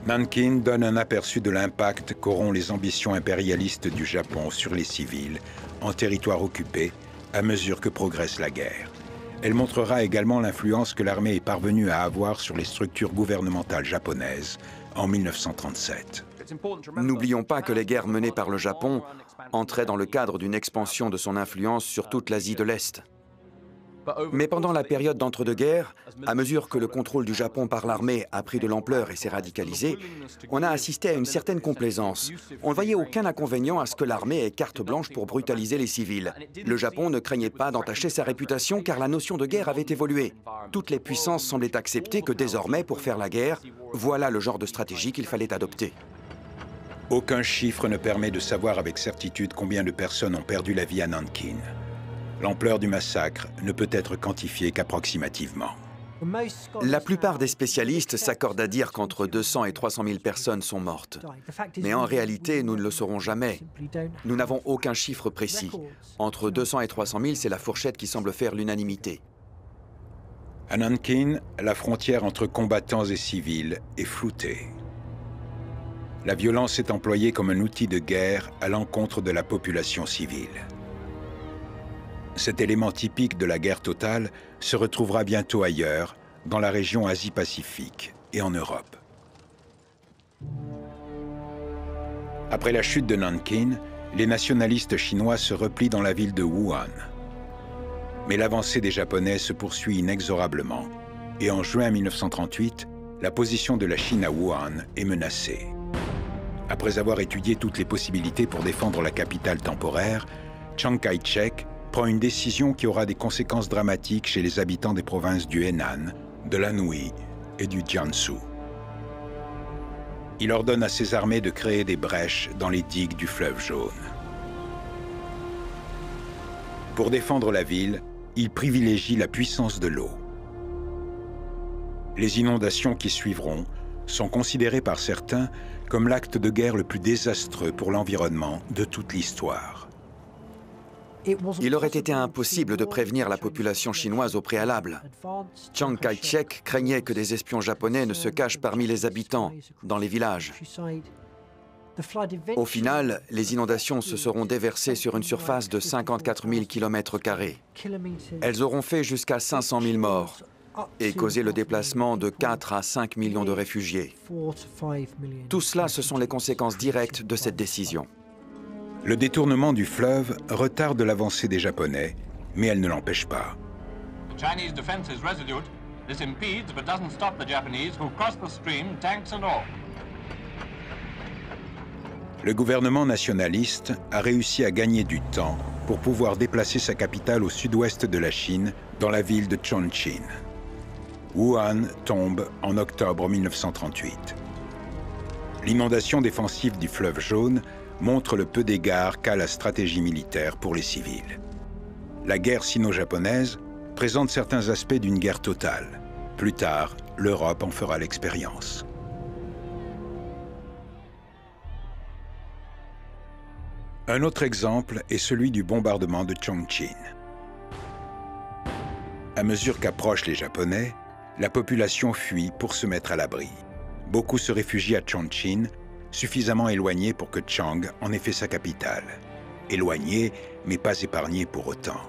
Nankin donne un aperçu de l'impact qu'auront les ambitions impérialistes du Japon sur les civils en territoire occupé à mesure que progresse la guerre. Elle montrera également l'influence que l'armée est parvenue à avoir sur les structures gouvernementales japonaises en 1937. N'oublions pas que les guerres menées par le Japon entraient dans le cadre d'une expansion de son influence sur toute l'Asie de l'Est. Mais pendant la période d'entre-deux-guerres, à mesure que le contrôle du Japon par l'armée a pris de l'ampleur et s'est radicalisé, on a assisté à une certaine complaisance. On ne voyait aucun inconvénient à ce que l'armée ait carte blanche pour brutaliser les civils. Le Japon ne craignait pas d'entacher sa réputation car la notion de guerre avait évolué. Toutes les puissances semblaient accepter que désormais, pour faire la guerre, voilà le genre de stratégie qu'il fallait adopter. Aucun chiffre ne permet de savoir avec certitude combien de personnes ont perdu la vie à Nankin. L'ampleur du massacre ne peut être quantifiée qu'approximativement. La plupart des spécialistes s'accordent à dire qu'entre 200 et 300 000 personnes sont mortes. Mais en réalité, nous ne le saurons jamais. Nous n'avons aucun chiffre précis. Entre 200 et 300 000, c'est la fourchette qui semble faire l'unanimité. À Nankin, la frontière entre combattants et civils est floutée. La violence est employée comme un outil de guerre à l'encontre de la population civile. Cet élément typique de la guerre totale se retrouvera bientôt ailleurs, dans la région Asie-Pacifique et en Europe. Après la chute de Nankin, les nationalistes chinois se replient dans la ville de Wuhan. Mais l'avancée des Japonais se poursuit inexorablement, et en juin 1938, la position de la Chine à Wuhan est menacée. Après avoir étudié toutes les possibilités pour défendre la capitale temporaire, Chiang Kai-shek prend une décision qui aura des conséquences dramatiques chez les habitants des provinces du Henan, de l'Anhui et du Jiangsu. Il ordonne à ses armées de créer des brèches dans les digues du fleuve Jaune. Pour défendre la ville, il privilégie la puissance de l'eau. Les inondations qui suivront sont considérées par certains comme l'acte de guerre le plus désastreux pour l'environnement de toute l'histoire. Il aurait été impossible de prévenir la population chinoise au préalable. Chiang Kai-shek craignait que des espions japonais ne se cachent parmi les habitants, dans les villages. Au final, les inondations se seront déversées sur une surface de 54 000 km². Elles auront fait jusqu'à 500 000 morts et causé le déplacement de 4 à 5 millions de réfugiés. Tout cela, ce sont les conséquences directes de cette décision. Le détournement du fleuve retarde l'avancée des Japonais, mais elle ne l'empêche pas. Le gouvernement nationaliste a réussi à gagner du temps pour pouvoir déplacer sa capitale au sud-ouest de la Chine, dans la ville de Chongqing. Wuhan tombe en octobre 1938. L'inondation défensive du fleuve Jaune montre le peu d'égard qu'a la stratégie militaire pour les civils. La guerre sino-japonaise présente certains aspects d'une guerre totale. Plus tard, l'Europe en fera l'expérience. Un autre exemple est celui du bombardement de Chongqing. À mesure qu'approchent les Japonais, la population fuit pour se mettre à l'abri. Beaucoup se réfugient à Chongqing, suffisamment éloigné pour que Chiang en ait fait sa capitale. Éloigné, mais pas épargné pour autant.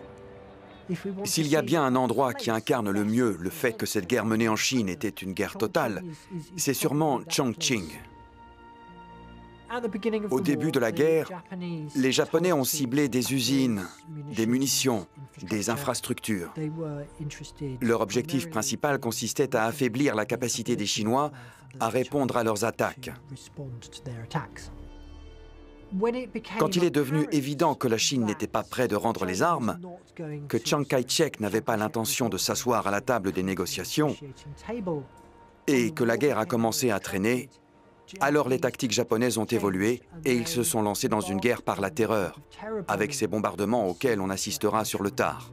S'il y a bien un endroit qui incarne le mieux le fait que cette guerre menée en Chine était une guerre totale, c'est sûrement Chongqing. Au début de la guerre, les Japonais ont ciblé des usines, des munitions, des infrastructures. Leur objectif principal consistait à affaiblir la capacité des Chinois à répondre à leurs attaques. Quand il est devenu évident que la Chine n'était pas prête de rendre les armes, que Chiang Kai-shek n'avait pas l'intention de s'asseoir à la table des négociations, et que la guerre a commencé à traîner, alors les tactiques japonaises ont évolué et ils se sont lancés dans une guerre par la terreur, avec ces bombardements auxquels on assistera sur le tard.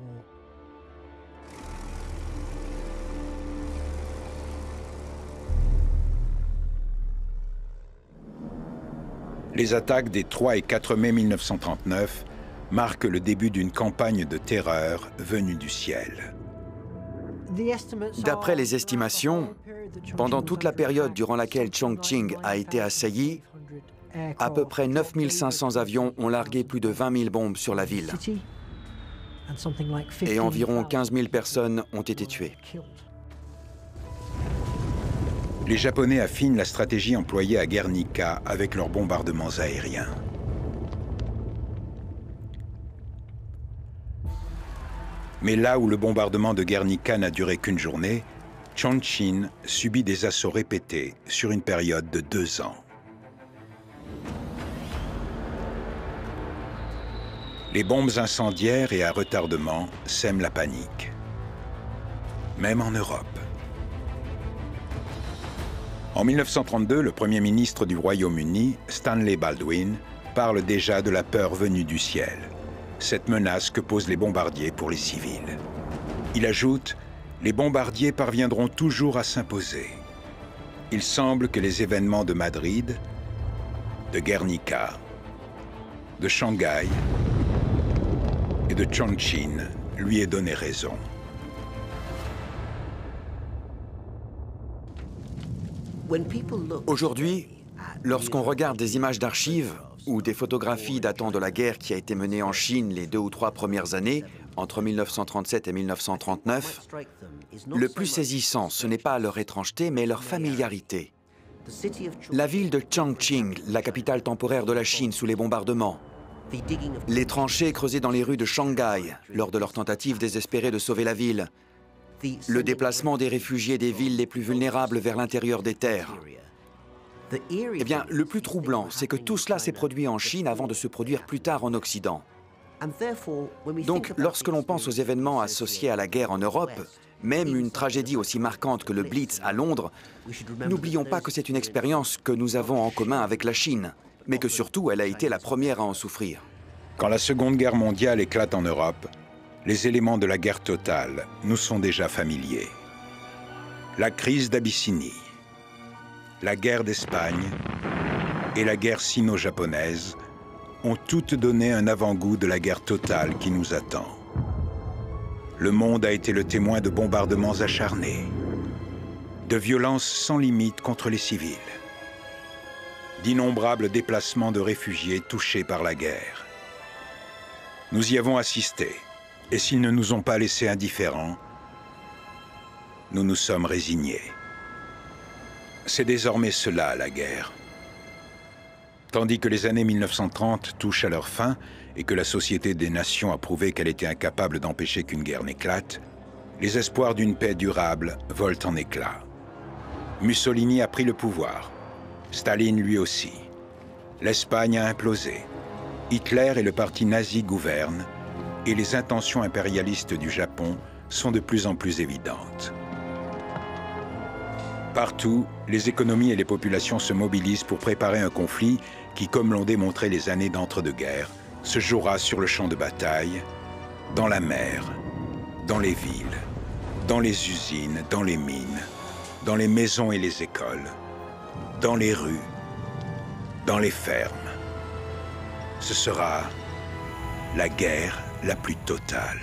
Les attaques des 3 et 4 mai 1939 marquent le début d'une campagne de terreur venue du ciel. D'après les estimations, pendant toute la période durant laquelle Chongqing a été assaillie, à peu près 9500 avions ont largué plus de 20 000 bombes sur la ville. Et environ 15 000 personnes ont été tuées. Les Japonais affinent la stratégie employée à Guernica avec leurs bombardements aériens. Mais là où le bombardement de Guernica n'a duré qu'une journée, Chongqing subit des assauts répétés sur une période de 2 ans. Les bombes incendiaires et à retardement sèment la panique, même en Europe. En 1932, le Premier ministre du Royaume-Uni, Stanley Baldwin, parle déjà de la peur venue du ciel, cette menace que posent les bombardiers pour les civils. Il ajoute « Les bombardiers parviendront toujours à s'imposer. Il semble que les événements de Madrid, de Guernica, de Shanghai et de Chongqing lui aient donné raison. » Aujourd'hui, lorsqu'on regarde des images d'archives ou des photographies datant de la guerre qui a été menée en Chine les 2 ou 3 premières années, entre 1937 et 1939, le plus saisissant, ce n'est pas leur étrangeté, mais leur familiarité. La ville de Chongqing, la capitale temporaire de la Chine sous les bombardements, les tranchées creusées dans les rues de Shanghai lors de leur tentative désespérée de sauver la ville, le déplacement des réfugiés des villes les plus vulnérables vers l'intérieur des terres. Eh bien, le plus troublant, c'est que tout cela s'est produit en Chine avant de se produire plus tard en Occident. Donc, lorsque l'on pense aux événements associés à la guerre en Europe, même une tragédie aussi marquante que le Blitz à Londres, n'oublions pas que c'est une expérience que nous avons en commun avec la Chine, mais que surtout, elle a été la première à en souffrir. Quand la Seconde Guerre mondiale éclate en Europe, les éléments de la guerre totale nous sont déjà familiers. La crise d'Abyssinie, la guerre d'Espagne et la guerre sino-japonaise ont toutes donné un avant-goût de la guerre totale qui nous attend. Le monde a été le témoin de bombardements acharnés, de violences sans limite contre les civils, d'innombrables déplacements de réfugiés touchés par la guerre. Nous y avons assisté, et s'ils ne nous ont pas laissés indifférents, nous nous sommes résignés. C'est désormais cela, la guerre. Tandis que les années 1930 touchent à leur fin et que la Société des Nations a prouvé qu'elle était incapable d'empêcher qu'une guerre n'éclate, les espoirs d'une paix durable volent en éclats. Mussolini a pris le pouvoir, Staline lui aussi. L'Espagne a implosé. Hitler et le parti nazi gouvernent et les intentions impérialistes du Japon sont de plus en plus évidentes. Partout, les économies et les populations se mobilisent pour préparer un conflit qui, comme l'ont démontré les années d'entre-deux-guerres, se jouera sur le champ de bataille, dans la mer, dans les villes, dans les usines, dans les mines, dans les maisons et les écoles, dans les rues, dans les fermes. Ce sera la guerre la plus totale.